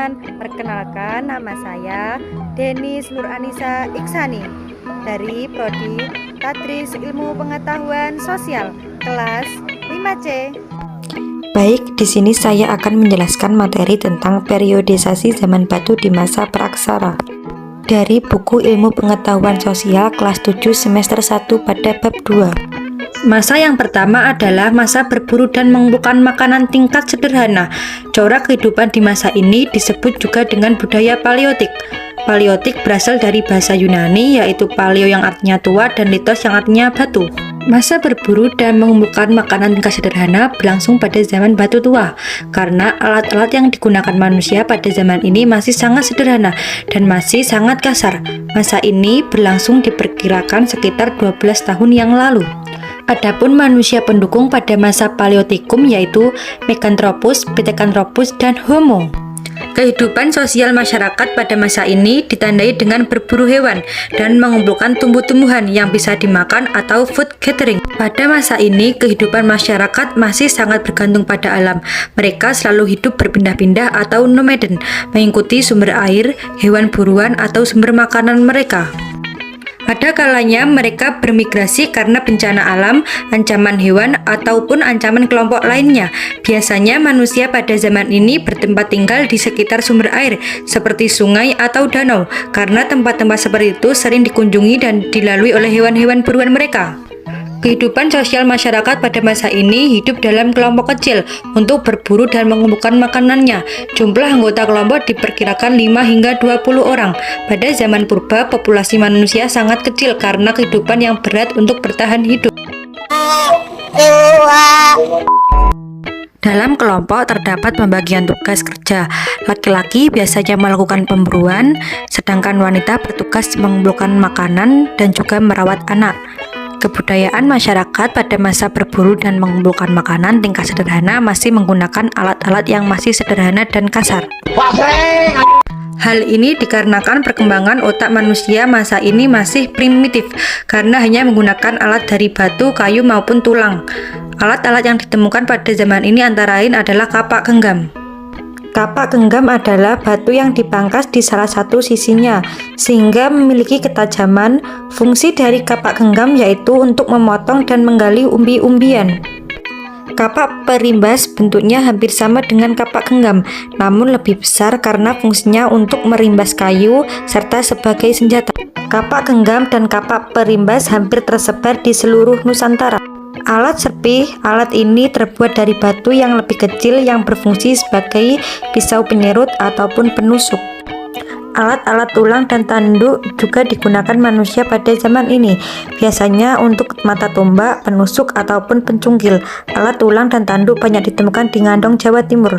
teman-teman, perkenalkan nama saya Denis Nur Anissa Iksani dari Prodi Tadris Ilmu Pengetahuan Sosial kelas 5C. Baik, di sini saya akan menjelaskan materi tentang periodisasi zaman batu di masa praksara dari buku Ilmu Pengetahuan Sosial kelas 7 semester 1 pada bab 2. Masa yang pertama adalah masa berburu dan mengumpulkan makanan tingkat sederhana. Corak kehidupan di masa ini disebut juga dengan budaya paleotik. Paleotik berasal dari bahasa Yunani, yaitu paleo yang artinya tua dan litos yang artinya batu. Masa berburu dan mengumpulkan makanan tingkat sederhana berlangsung pada zaman batu tua, karena alat-alat yang digunakan manusia pada zaman ini masih sangat sederhana dan masih sangat kasar. Masa ini berlangsung diperkirakan sekitar 12 tahun yang lalu. Adapun manusia pendukung pada masa Paleotikum yaitu Meganthropus, Pithecanthropus, dan Homo. Kehidupan sosial masyarakat pada masa ini ditandai dengan berburu hewan dan mengumpulkan tumbuh-tumbuhan yang bisa dimakan atau food gathering. Pada masa ini, kehidupan masyarakat masih sangat bergantung pada alam. Mereka selalu hidup berpindah-pindah atau nomaden, mengikuti sumber air, hewan buruan, atau sumber makanan mereka. Ada kalanya mereka bermigrasi karena bencana alam, ancaman hewan, ataupun ancaman kelompok lainnya. Biasanya manusia pada zaman ini bertempat tinggal di sekitar sumber air, seperti sungai atau danau, karena tempat-tempat seperti itu sering dikunjungi dan dilalui oleh hewan-hewan buruan mereka. Kehidupan sosial masyarakat pada masa ini hidup dalam kelompok kecil untuk berburu dan mengumpulkan makanannya. Jumlah anggota kelompok diperkirakan 5 hingga 20 orang. Pada zaman purba, populasi manusia sangat kecil karena kehidupan yang berat untuk bertahan hidup. Dalam kelompok terdapat pembagian tugas kerja. Laki-laki biasanya melakukan pemburuan, sedangkan wanita bertugas mengumpulkan makanan dan juga merawat anak. Kebudayaan masyarakat pada masa berburu dan mengumpulkan makanan tingkat sederhana masih menggunakan alat-alat yang masih sederhana dan kasar. Hal ini dikarenakan perkembangan otak manusia masa ini masih primitif karena hanya menggunakan alat dari batu, kayu maupun tulang. Alat-alat yang ditemukan pada zaman ini antara lain adalah kapak genggam. Kapak genggam adalah batu yang dipangkas di salah satu sisinya, sehingga memiliki ketajaman. Fungsi dari kapak genggam yaitu untuk memotong dan menggali umbi-umbian. Kapak perimbas bentuknya hampir sama dengan kapak genggam, namun lebih besar karena fungsinya untuk merimbas kayu serta sebagai senjata. Kapak genggam dan kapak perimbas hampir tersebar di seluruh Nusantara. Alat serpih, alat ini terbuat dari batu yang lebih kecil yang berfungsi sebagai pisau penyerut ataupun penusuk. Alat-alat tulang dan tanduk juga digunakan manusia pada zaman ini, biasanya untuk mata tombak, penusuk, ataupun pencungkil. Alat tulang dan tanduk banyak ditemukan di Ngandong, Jawa Timur.